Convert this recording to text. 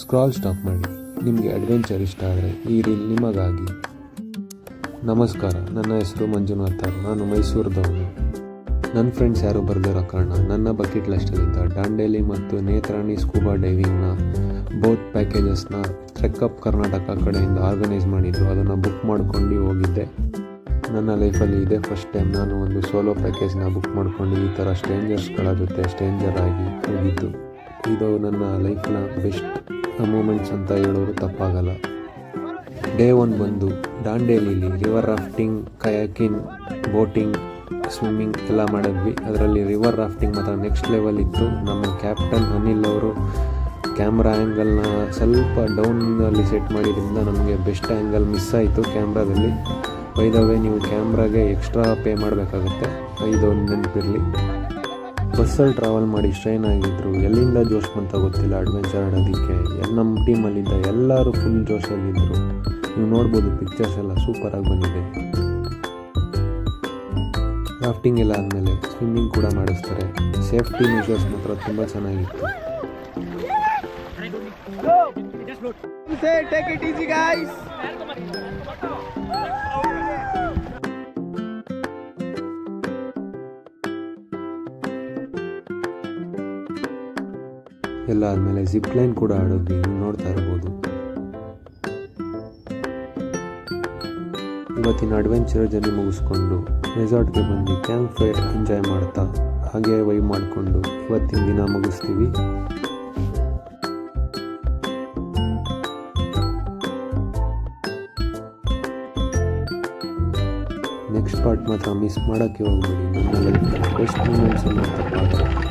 Scroll stop ಮಾಡಿ. ನಿಮಗೆ adventure ಇಷ್ಟ ಆದರೆ ಈ ರೀಲ್ ನಿಮಗಾಗಿ. ನಮಸ್ಕಾರ, ನನ್ನ ಹೆಸರು ಮಂಜುನಾಥ್. ನಾನು ಮೈಸೂರದವನು. ನನ್ನ ಫ್ರೆಂಡ್ಸ್ ಯಾರೂ ಬರೆದಿರೋ ಕಾರಣ ನನ್ನ ಬಕೆಟ್ ಲಿಸ್ಟಲ್ಲಿದ್ದ ದಾಂಡೇಲಿ ಮತ್ತು ನೇತ್ರಾಣಿ ಸ್ಕೂಬಾ ಡೈವಿಂಗ್ನ ಬೋತ್ ಪ್ಯಾಕೇಜಸ್ನ ಟ್ರೆಕ್ ಕರ್ನಾಟಕ ಕಡೆಯಿಂದ ಆರ್ಗನೈಸ್ ಮಾಡಿದ್ರು. ಅದನ್ನು ಬುಕ್ ಮಾಡ್ಕೊಂಡು ಹೋಗಿದ್ದೆ. ನನ್ನ ಲೈಫಲ್ಲಿ ಇದೇ ಫಸ್ಟ್ ಟೈಮ್ ನಾನು ಒಂದು ಸೋಲೋ ಪ್ಯಾಕೇಜ್ನ ಬುಕ್ ಮಾಡ್ಕೊಂಡು ಈ ಥರ ಸ್ಟ್ರೇಂಜರ್ ಆಗಿ ಹೋಗಿದ್ದು. ಇದು ನನ್ನ ಲೈಫ್ನ ಬೆಸ್ಟ್ ಮೂಮೆಂಟ್ಸ್ ಅಂತ ಹೇಳೋರು ತಪ್ಪಾಗಲ್ಲ. ಡೇ 1 ಬಂದು ದಾಂಡೇಲಿಲಿ river rafting, kayaking, boating, swimming ಎಲ್ಲ ಮಾಡಿದ್ವಿ. ಅದರಲ್ಲಿ ರಿವರ್ ರಾಫ್ಟಿಂಗ್ ಮಾತ್ರ ನೆಕ್ಸ್ಟ್ ಲೆವೆಲ್ ಇತ್ತು. ನಮ್ಮ ಕ್ಯಾಪ್ಟನ್ ಅನಿಲ್ ಅವರು ಕ್ಯಾಮ್ರಾ ಆ್ಯಂಗಲ್ನ ಸ್ವಲ್ಪ ಡೌನಲ್ಲಿ ಸೆಟ್ ಮಾಡಿದ್ರಿಂದ ನಮಗೆ ಬೆಸ್ಟ್ ಆ್ಯಂಗಲ್ ಮಿಸ್ ಆಯಿತು ಕ್ಯಾಮ್ರಾದಲ್ಲಿ. ಬೈ ದ ವೇ, ನೀವು ಕ್ಯಾಮ್ರಾಗೆ ಎಕ್ಸ್ಟ್ರಾ ಪೇ ಮಾಡಬೇಕಾಗುತ್ತೆ, ಇದೊಂದು ನೆನಪಿರಲಿ. ಬಸ್ಸಲ್ಲಿ ಟ್ರಾವೆಲ್ ಮಾಡಿ ಸ್ಟ್ರೈನ್ ಆಗಿದ್ದರು. ಎಲ್ಲಿಂದ ಜೋಶ್ ಬಂತ ಗೊತ್ತಿಲ್ಲ ಅಡ್ವೆಂಚರ್ ಆಡೋದಕ್ಕೆ. ನಮ್ಮ ಟೀಮಲ್ಲಿದ್ದ ಎಲ್ಲರೂ ಫುಲ್ ಜೋಶಲ್ಲಿದ್ದರು. ನೀವು ನೋಡ್ಬೋದು, ಪಿಕ್ಚರ್ಸ್ ಎಲ್ಲ ಸೂಪರಾಗಿ ಬಂದಿದೆ. ರಾಫ್ಟಿಂಗ್ ಎಲ್ಲ ಆದಮೇಲೆ ಸ್ವಿಮ್ಮಿಂಗ್ ಕೂಡ ಮಾಡಿಸ್ತಾರೆ. ಸೇಫ್ಟಿ ಮೆಷರ್ಸ್ ಮಾತ್ರ ತುಂಬ ಚೆನ್ನಾಗಿತ್ತು. ಎಲ್ಲ ಆದಮೇಲೆ ಜಿಪ್ ಲೈನ್ ಕೂಡ ಆಡೋದು ನೀವು ನೋಡ್ತಾ ಇರ್ಬೋದು. ಇವತ್ತಿನ ಅಡ್ವೆಂಚರ್ ಜರ್ನಿ ಮುಗಿಸ್ಕೊಂಡು ರೆಸಾರ್ಟ್ಗೆ ಬಂದು ಕ್ಯಾಂಪ್ ಫೈರ್ ಎಂಜಾಯ್ ಮಾಡ್ತಾ ಹಾಗೆ ವೈಬ್ ಮಾಡಿಕೊಂಡು ಇವತ್ತಿನ ದಿನ ಮುಗಿಸ್ತೀವಿ. ನೆಕ್ಸ್ಟ್ ಪಾರ್ಟ್ ಮಾತ್ರ ಮಿಸ್ ಮಾಡೋಕ್ಕೆ ಹೋಗ್ಬೇಡಿ. ನನ್ನ ಲೈಫ್ ಬೆಸ್ಟ್ ಮೂಮೆಂಟ್ಸ್ ಅನ್ನೋ ತಪ್ಪಾಗ